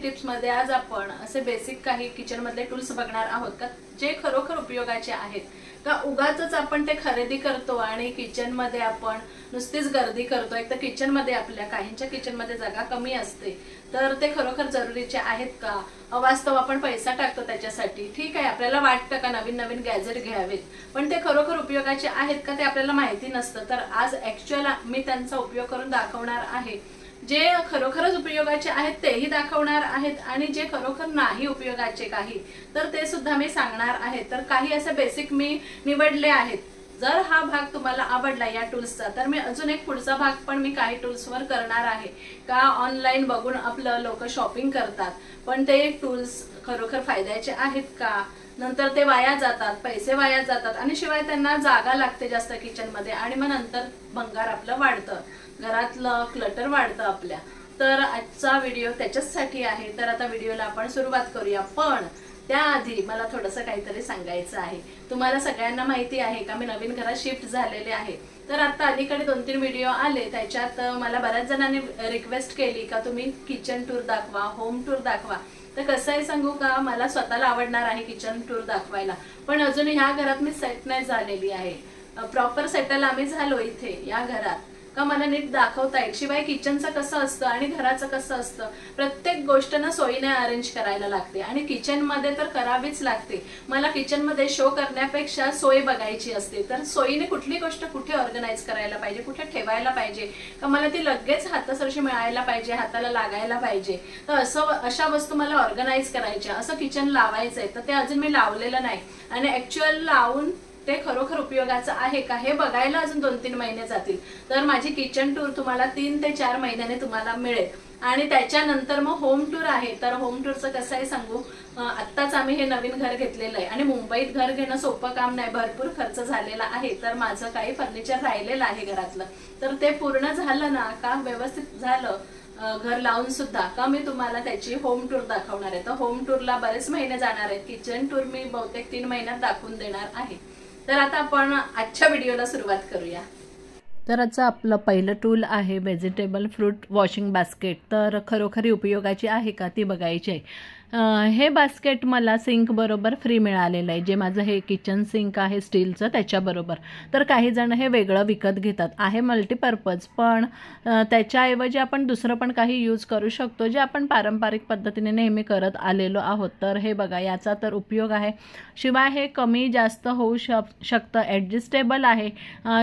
टिप्समध्ये आज आपण असे बेसिक काही किचनमधले टूल्स बघणार आहोत का जे खरोखर उपयोगाचे आहेत का उगाचच आपण ते खरेदी करतो आणि किचनमध्ये आपण नुसतीच गर्दी करतो। एक तर किचनमध्ये आपल्या काहींच्या किचनमध्ये जागा कमी असते तर ते खरोखर जरुरीचे आहेत का? अवास्तव आपण पैसा टाकतो त्याच्यासाठी। ठीक आहे, आपल्याला वाटतं का नवीन नवीन गॅजेट घ्यावेत पण ते खरोखर उपयोगाचे आहेत का ते आपल्याला माहिती नसतं। तर आज ऍक्च्युअल मी त्यांचा उपयोग करून दाखवणार आहे। जे खरोखरच उपयोगाचे आहेत तेही दाखवणार आहेत आणि जे खरोखर नाही उपयोगाचे काही तर ते सुद्धा मी सांगणार आहे। तर काही असे बेसिक मी निवडले आहेत। जर हा भाग तुम्हाला आवडला या टूल्सचा तर मी अजून एक पुढचा भाग पण मी काही टूल्सवर करणार आहे का ऑनलाइन बघून आपलं लोक शॉपिंग करतात पण ते टूल्स खरोखर फायद्याचे आहेत का, नंतर ते वाया जातात, पैसे वाया जातात आणि शिवाय त्यांना जागा लागते जास्त किचनमध्ये आणि मग नंतर भंगार आपलं वाढतं, घरातलं क्लटर वाढतं आपल्या। तर आजचा व्हिडिओ त्याच्यासाठी आहे। तर आता व्हिडिओला आपण सुरुवात करूया पण त्याआधी मला थोडंसं काहीतरी सांगायचं आहे। तुम्हाला सगळ्यांना माहिती आहे का मी नवीन घरात शिफ्ट झालेले आहे। तर आता अलीकडे 2-3 व्हिडिओ आले त्याच्यात मला बऱ्याच जणांनी रिक्वेस्ट केली का तुम्ही किचन टूर दाखवा, होम टूर दाखवा। तर कसं आहे सांगू का, मला स्वतःला आवडणार आहे किचन टूर दाखवायला पण अजून ह्या घरात मी सेट नाही झालेली आहे। प्रॉपर सेटल आम्ही झालो इथे या घरात का मला नीट दाखवता येईल। शिवाय किचनचं कसं असतं आणि घराचं कसं असतं, प्रत्येक गोष्ट ना सोयीने अरेंज करायला लागते आणि किचन मध्ये तर करावीच लागते। मला किचन मध्ये शो करण्यापेक्षा सोय बघायची असते। तर सोयीने कुठली गोष्ट कुठे ऑर्गनाइज करायला पाहिजे, कुठे ठेवायला पाहिजे का मला ती लगेच हातासरशी मिळायला पाहिजे, हाताला लागायला पाहिजे। तर अशा वस्तू मला ऑर्गनाइज करायच्या, असं किचन लावायचंय तर ते अजून मी लावलेलं नाही आणि ऍक्च्युअल लावून ते खरोखर उपयोगाचं आहे का हे बघायला अजून 2-3 महिने जातील। तर माझी किचन टूर तुम्हाला 3 ते 4 महिन्याने तुम्हाला मिळेल आणि त्याच्यानंतर मग होम टूर आहे। तर होम टूरचं कसं आहे सांगू, आत्ताच आम्ही हे नवीन घर घेतलेलं आहे आणि मुंबईत घर घेणं सोपं काम नाही, भरपूर खर्च झालेला आहे। तर माझं काही फर्निचर राहिलेलं आहे घरातलं तर ते पूर्ण झालं ना का व्यवस्थित झालं घर लावून सुद्धा का मी तुम्हाला त्याची होम टूर दाखवणार आहे। तर होम टूरला बरेच महिने जाणार आहेत, किचन टूर मी बहुतेक 3 महिन्यात दाखवून देणार आहे। तर आता आपण आजच्या व्हिडिओला सुरुवात करूया। तर आजचं आपलं पहिलं टूल आहे व्हेजिटेबल फ्रूट वॉशिंग बास्केट। तर खरोखरी उपयोगाची आहे का ती बघायची आहे। हे बास्केट मला सिंक बरोबर फ्री मिळालेलं आहे, जे माझं हे किचन सिंक आहे स्टीलचं त्याच्याबरोबर। तर काही जण हे वेगळं विकत घेतात, आहे मल्टीपर्पज पण त्याच्याऐवजी आपण दुसरं पण काही यूज करू शकतो जे आपण पारंपरिक पद्धतीने नेहमी करत आलेलो आहोत। तर हे बघा याचा तर उपयोग आहे। शिवाय हे कमी जास्त होऊ शकतं, ॲडजस्टेबल आहे,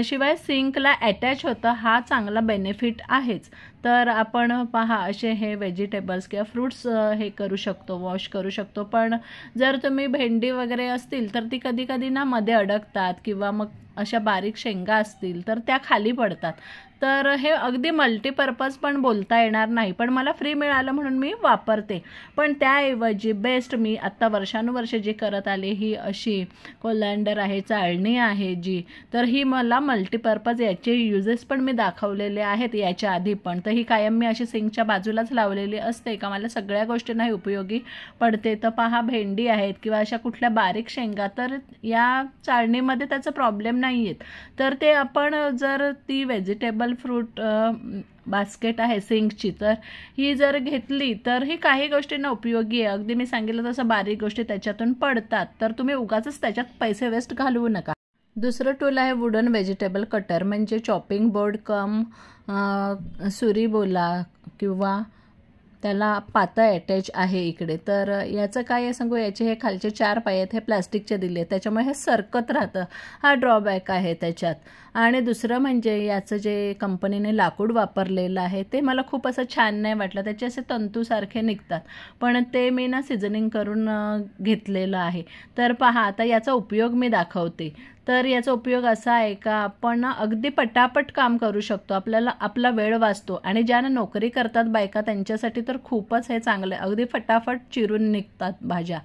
शिवाय सिंकला अटॅच होतं, हा चांगला बेनिफिट आहेच। तर आपण पहा असे हे व्हेजिटेबल्स किंवा फ्रूट्स हे करू शकतो, वॉश करू शकतो। पण जर तुम्ही भेंडी वगैरे असतील तर ती कधी कधी ना मध्ये अडकतात किंवा मग अशा बारीक शेंगा असतील तर त्या खाली पडतात। तर हे अगदी मल्टीपर्पज पण बोलता येणार नाही पण मला फ्री मिळालं म्हणून मी वापरते। पण त्याऐवजी बेस्ट मी आत्ता वर्षानुवर्षे जी करत आले ही अशी कोलँडर आहे, चाळणी आहे जी, तर ही मला मल्टीपर्पज याचे युजेस पण मी दाखवलेले आहेत याच्या आधी पण। तर ही कायम मी अशी सिंकच्या बाजूलाच लावलेली असते का मला सगळ्या गोष्टींना उपयोगी पडते। तर पहा भेंडी आहेत किंवा अशा कुठल्या बारीक शेंगा तर या चाळणीमध्ये त्याचा प्रॉब्लेम नाही आहेत। तर ते आपण जर ती व्हेजिटेबल फ्रूट बास्केट आहे सिंकची तर ही जर घेतली तर ही काही गोष्टींना उपयोगी आहे। अगदी मी सांगितलं तसं बारीक गोष्टी त्याच्यातून पडतात तर तुम्ही उगाचच त्याच्यात पैसे वेस्ट घालवू नका। दुसरं टूल आहे वुडन व्हेजिटेबल कटर, म्हणजे चॉपिंग बोर्ड कम सुरी बोला किंवा त्याला पाता अटॅच आहे इकडे। तर याचं काय आहे सांगू, याचे हे खालचे 4 पाय आहेत हे प्लास्टिकचे दिले त्याच्यामुळे हे सरकत राहतं, हा ड्रॉबॅक आहे त्याच्यात। आणि दुसरं म्हणजे याचं जे कंपनीने लाकूड वापरलेलं आहे ते मला खूप असं छान नाही वाटलं, त्याचे असे तंतूसारखे निघतात पण ते मी ना सिझनिंग करून घेतलेलं आहे। तर पहा आता याचा उपयोग मी दाखवते। तर याचा उपयोग असा आहे का आपण अगदी पटापट काम करू शकतो, आपल्याला आपला वेळ वाचतो आणि ज्यांना नोकरी करतात बायका त्यांच्यासाठी तर खूपच हे चांगलं आहे, अगदी फटाफट चिरून निघतात भाज्या।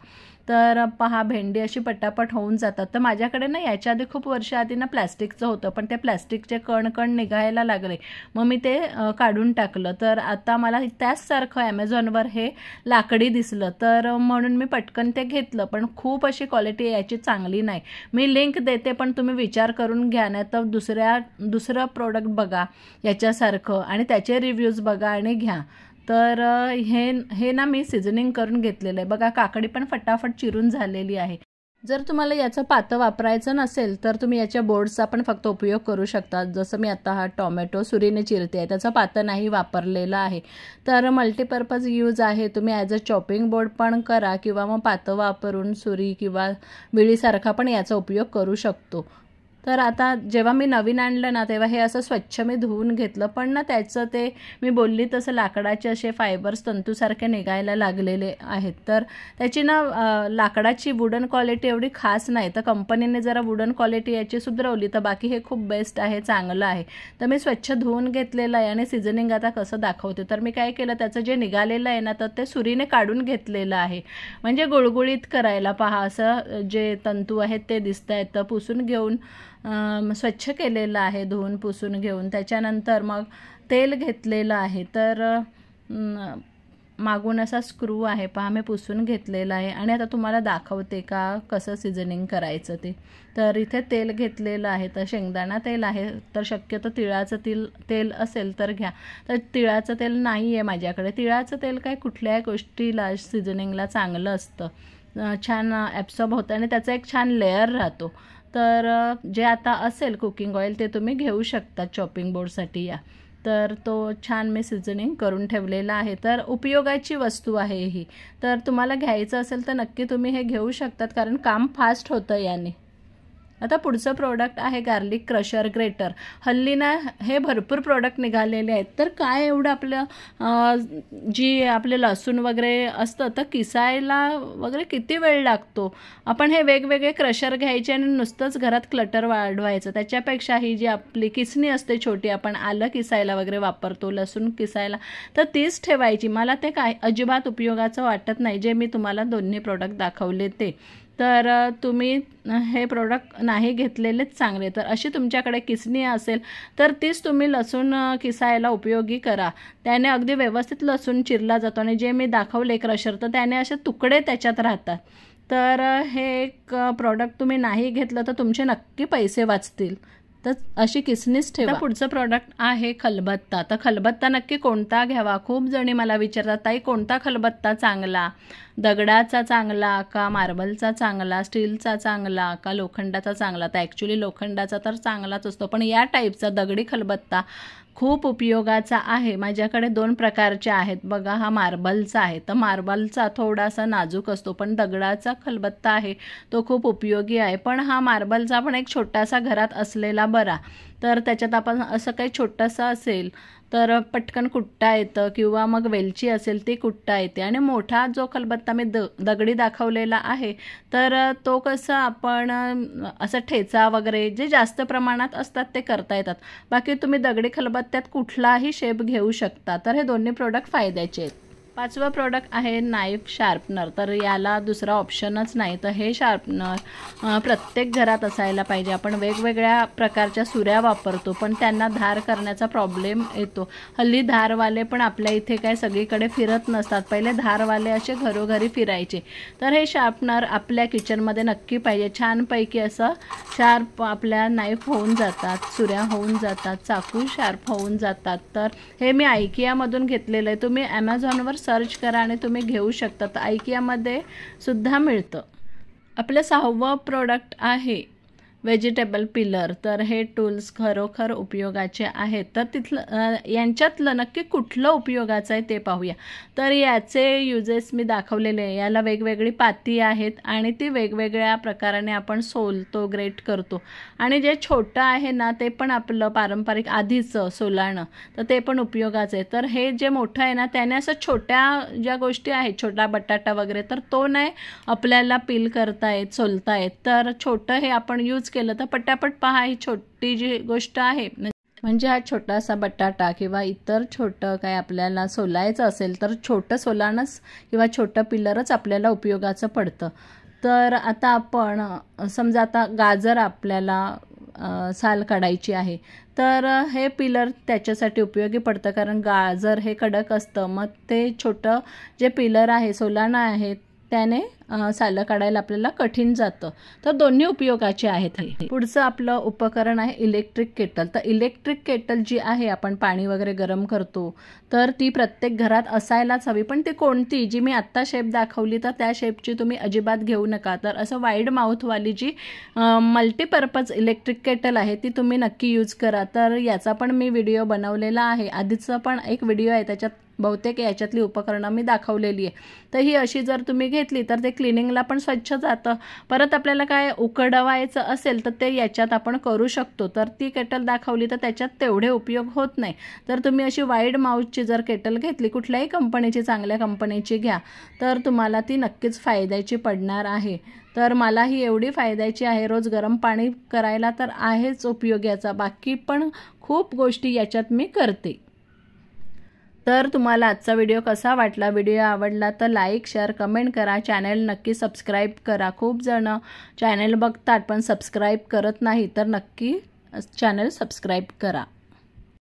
तर पहा भेंडी अशी पटापट होऊन जातात। तर माझ्याकडे ना याच्या आधी खूप वर्ष आधी ना प्लास्टिकचं होतं पण ते प्लास्टिकचे कण निघायला लागले मग मी ते काढून टाकलं। तर आता मला त्याचसारखं ॲमेझॉनवर हे लाकडी दिसलं तर म्हणून मी पटकन ते घेतलं पण खूप अशी क्वालिटी याची चांगली नाही। मी लिंक देते पण तुम्ही विचार करून घ्या, नाही तर दुसरं प्रोडक्ट बघा याच्यासारखं आणि त्याचे रिव्ह्यूज बघा आणि घ्या। तर हे ना मी सिझनिंग करून घेतलेलं आहे. बघा काकडी पण फटाफट चिरून झालेली आहे. जर तुम्हाला याचं पातं वापरायचं नसेल तर तुम्ही याच्या बोर्ड्सचा पण फक्त उपयोग करू शकता. जसं मी आता हा टोमॅटो सुरीने चिरते आहे, त्याचं पातं नाही वापरलेलं आहे. तर मल्टीपर्पज यूज आहे. तुम्ही ॲज अ चॉपिंग बोर्ड पण करा किंवा मग पातं वापरून सुरी किंवा विळीसारखा पण याचा उपयोग करू शकतो. तर आता जेव्हा मी नवीन आणलं ना तेव्हा हे असं स्वच्छ मी धुवून घेतलं, पण ना त्याचं ते मी बोलली तसं लाकडाचे असे फायबर्स तंतूसारखे निघायला लागलेले आहेत. तर त्याची ना लाकडाची वुडन क्वालिटी एवढी खास नाही, तर कंपनीने जरा वुडन क्वालिटी याची सुधारवली, तर बाकी हे खूप बेस्ट आहे, चांगलं आहे. तर मी स्वच्छ धुवून घेतलेलं आहे आणि सिझनिंग आता कसं दाखवते. तर मी काय केलं, त्याचं जे निघालेलं आहे ना तर ते सुरीने काढून घेतलेलं आहे, म्हणजे गुळगुळीत करायला. पहा असं जे तंतू आहेत ते दिसत आहेत. तर पुसून घेऊन स्वच्छ केलेलं आहे, धुवून पुसून घेऊन. त्याच्यानंतर मग तेल घेतलेलं आहे. तर मागून असा स्क्रू आहे पहा, मी पुसून घेतलेला आहे. आणि आता तुम्हाला दाखवते का कसं सिझनिंग करायचं ते. तर इथे तेल घेतलेलं आहे, तर शेंगदाणा तेल आहे. तर शक्यतो तिळाचं तेल असेल तर घ्या. तर तिळाचं तेल नाही आहे माझ्याकडे. तिळाचं तेल काय कुठल्याही गोष्टीला सिझनिंगला चांगलं असतं, छान ॲब्सॉर्ब होतं आणि त्याचा एक छान लेअर राहतो. तर जे आता असेल कुकिंग ऑइल ते तुम्ही घेऊ शकता चॉपिंग बोर्डसाठी या. तर तो छान मी सिझनिंग करून ठेवलेला आहे. तर उपयोगाची वस्तू आहे ही. तर तुम्हाला घ्यायचं असेल तर नक्की तुम्ही हे घेऊ शकतात, कारण काम फास्ट होतं याने. आता पुढचं प्रोडक्ट आहे गार्लिक क्रशर ग्रेटर. हल्ली ना हे भरपूर प्रोडक्ट निघालेले आहेत. तर काय एवढं आपलं जी आपले लसूण वगैरे असतं तर किसायला वगैरे किती वेळ लागतो. आपण हे वेगवेगळे क्रशर घ्यायचे आणि नुसतंच घरात क्लटर वाढवायचं. त्याच्यापेक्षा ही जी आपली किसणी असते छोटी, आपण आलं किसायला वगैरे वापरतो, लसूण किसायला, तर तीच ठेवायची. मला ते काय अजिबात उपयोगाचं वाटत नाही, जे मी तुम्हाला दोन्ही प्रोडक्ट दाखवले ते. तर तुम्ही हे प्रोडक्ट नाही घेतलेलेच चांगले. तर अशी तुमच्याकडे किसणी असेल तर तीच तुम्ही लसूण किसायला उपयोगी करा. त्याने अगदी व्यवस्थित लसूण चिरला जातो आणि जे मी दाखवले क्रशर तर त्याने असे तुकडे त्याच्यात राहतात. तर हे एक प्रोडक्ट तुम्ही नाही घेतलं तर तुमचे नक्की पैसे वाचतील. तर अशी किसनीच ठेवा. पुढचं प्रोडक्ट आहे खलबत्ता. तर खलबत्ता नक्की कोणता घ्यावा. खूप जणी मला विचारतात, ताई कोणता खलबत्ता चांगला, दगडाचा चांगला का मार्बलचा चांगला, स्टीलचा चांगला का लोखंडाचा चांगला. तर ॲक्च्युली लोखंडाचा तर चांगलाच असतो, पण या टाईपचा दगडी खलबत्ता खूप उपयोगाचा आहे. माझ्याकडे 2 प्रकारचे आहेत. बघा हा मार्बलचा आहे. तर मार्बलचा थोडासा नाजूक असतो, पण दगडाचा खलबत्ता आहे तो खूप उपयोगी आहे. पण हा मार्बलचा पण एक छोटासा घरात असलेला बरा. तर त्याच्यात आपण असं काही छोटासा असेल तर पटकन कुटता येतं, किंवा मग वेलची असेल ती कुटता येते. आणि मोठा जो खलबत्ता मी दगडी दाखवलेला आहे तर तो कसं आपण असं ठेचा वगैरे जे जास्त प्रमाणात असतात ते करता येतात. बाकी तुम्ही दगडी खलबत्त्यात कुठलाही शेप घेऊ शकता. तर हे दोन्ही प्रोडक्ट फायद्याचे आहेत. 5वं प्रोडक्ट आहे नाईफ शार्पनर. तर याला दुसरा ऑप्शनच नाही. तर हे शार्पनर प्रत्येक घरात असायला पाहिजे. आपण वेगवेगळ्या प्रकारच्या सुऱ्या वापरतो, पण त्यांना धार करण्याचा प्रॉब्लेम येतो. हल्ली धारवाले पण आपल्या इथे काय सगळीकडे फिरत नसतात. पहिले धारवाले असे घरोघरी फिरायचे. तर हे शार्पनर आपल्या किचनमध्ये नक्की पाहिजे. छानपैकी असं शार्प आपल्या नाईफ होऊन जातात, सुऱ्या होऊन जातात, चाकू शार्प होऊन जातात. तर हे मी आयकियामधून घेतलेलं आहे. तुम्ही ॲमेझॉनवर सर्च करा आणि तुम्ही घेऊ शकता. तर आयकियामध्ये सुद्धा मिळतं. आपलं 6वं प्रोडक्ट आहे व्हेजिटेबल पिलर. तर हे टूल्स खरोखर उपयोगाचे आहेत. तर यांच्यातलं नक्की कुठलं उपयोगाचं आहे ते पाहूया. तर याचे युजेस मी दाखवलेले आहे. याला वेगवेगळी पाती आहेत आणि ती वेगवेगळ्या प्रकाराने आपण सोलतो, ग्रेट करतो. आणि जे छोटं आहे ना ते पण आपलं पारंपरिक आधीचं सोलाणं, तर ते पण उपयोगाचं आहे. तर हे जे मोठं आहे ना त्याने असं छोट्या ज्या गोष्टी आहेत, छोटा बटाटा वगैरे, तर तो नाही आपल्याला पील करता येत, सोलता येत. तर छोटं हे आपण यूज केलं तर पटापट. पहा ही छोटी जी गोष्ट आहे, म्हणजे हा छोटासा बटाटा किंवा इतर छोटं काय आपल्याला सोलायचं असेल तर छोटं सोलाणंच किंवा छोटं पिलरच आपल्याला उपयोगाचं पडतं. तर आता आपण समजा आता गाजर आपल्याला साल काढायची आहे, तर हे पिलर त्याच्यासाठी उपयोगी पडतं, कारण गाजर हे कडक असतं. मग ते छोटं जे पिलर आहे, सोलाणं आहे, त्याने सालं काढायला आपल्याला कठीण जातं. तर दोन्ही उपयोगाचे आहेत. पुढचं आपलं उपकरण आहे इलेक्ट्रिक केटल. तर इलेक्ट्रिक केटल जी आहे, आपण पाणी वगैरे गरम करतो, तर ती प्रत्येक घरात असायलाच हवी. पण ती कोणती, जी मी आत्ता शेप दाखवली तर त्या शेपची तुम्ही अजिबात घेऊ नका. तर असं वाईड माउथवाली जी मल्टीपर्पज इलेक्ट्रिक केटल आहे ती तुम्ही नक्की यूज करा. तर याचा पण मी व्हिडिओ बनवलेला आहे. आधीचा पण एक व्हिडिओ आहे, त्याच्यात बहुतेक याच्यातली उपकरणं मी दाखवलेली आहे. तर ही अशी जर तुम्ही घेतली तर ते क्लिनिंगला पण स्वच्छ जातं. परत आपल्याला काय उकडवायचं असेल तर ते याच्यात आपण करू शकतो. तर ती केटल दाखवली तर त्याच्यात तेवढे उपयोग होत नाही. तर तुम्ही अशी वाईड माउथची जर केटल घेतली, कुठल्याही कंपनीची, चांगल्या कंपनीची घ्या, तर तुम्हाला ती नक्कीच फायद्याची पडणार आहे. तर मला ही एवढी फायद्याची आहे. रोज गरम पाणी करायला तर आहेच उपयोग याचा, बाकी पण खूप गोष्टी याच्यात मी करते. तर तुम्हाला आजचा व्हिडिओ कसा वाटला? व्हिडिओ आवडला तर लाईक, शेअर, कमेंट करा. चॅनल नक्की सबस्क्राईब करा. खूप जण चॅनल बघतात पण सबस्क्राईब करत नाही, तर नक्की चॅनल सबस्क्राईब करा.